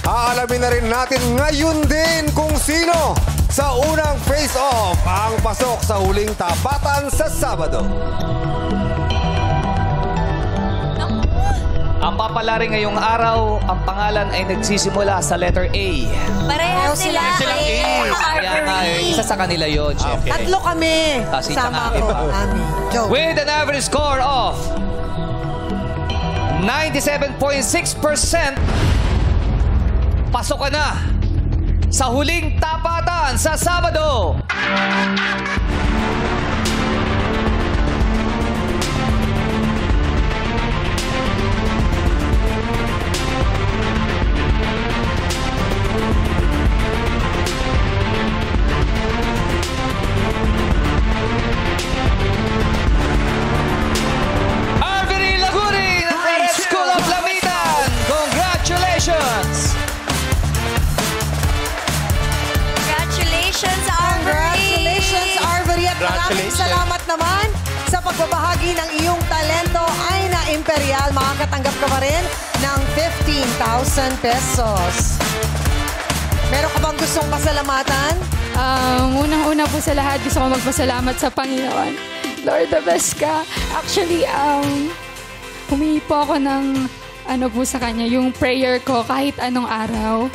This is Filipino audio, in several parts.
Aalamin na rin natin ngayon din kung sino sa unang face-off ang pasok sa huling tapatan sa Sabado. Ang papalari ngayong araw, ang pangalan ay nagsisimula sa letter A. Parehas sila. Kaya nga, isa sa kanila yun, syempre. Tatlo kami. Kasi Sama tsaka ko. iba. Ami. Joke. With an average score of 97.6%, pasok ka na sa huling tapatan sa Sabado. Arveri Laguri ng Red School of Lamitan. Congratulations! Congratulations, Arvery! Congratulations, Arvery. At maraming salamat naman sa pagbabahagi ng iyong talento ay na Imperial. Makakatanggap ka pa rin ng 15,000 pesos. Meron ka bang gustong pasalamatan? Unang-una po sa lahat, gusto ko magpasalamat sa Panginoon. Lord, the best ka. Actually, humingi po ako ng po sa Kanya, yung prayer ko kahit anong araw.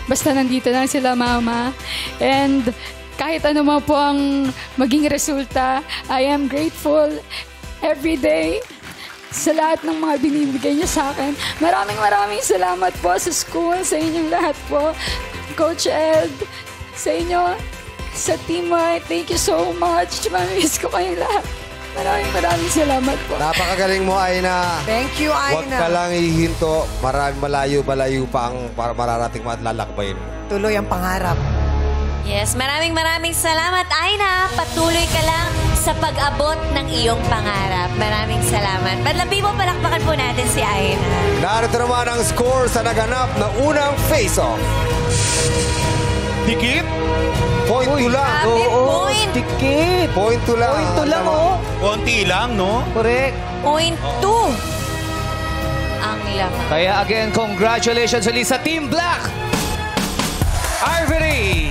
Basta nandito lang sila, Mama. And kahit ano man po ang maging resulta, I am grateful every day sa lahat ng mga binibigay niya sa akin. Maraming salamat po sa school, sa inyong lahat po. Coach Ed, sa inyo, sa team, thank you so much. Mamimiss ko kayong lahat. Maraming salamat po. Napakagaling mo, Aina. Thank you, Aina. Huwag ka lang hihinto. Malayo pa ang mararating mo at lalakbayin. Tuloy ang pangarap. Yes, maraming salamat, Aina. Patuloy ka lang sa pag-abot ng iyong pangarap. Maraming salamat. Padlabi mo, palakpakan po natin si Aina. Narito naman ang score sa naganap na unang face-off. Dikit? Point to lang. Grabe, point. Tikit. Point to lang. Point to lang, oh. Konti lang, no? Correct. Point 2. Ang laman. Kaya again, congratulations ulit sa Team Black! Arvery!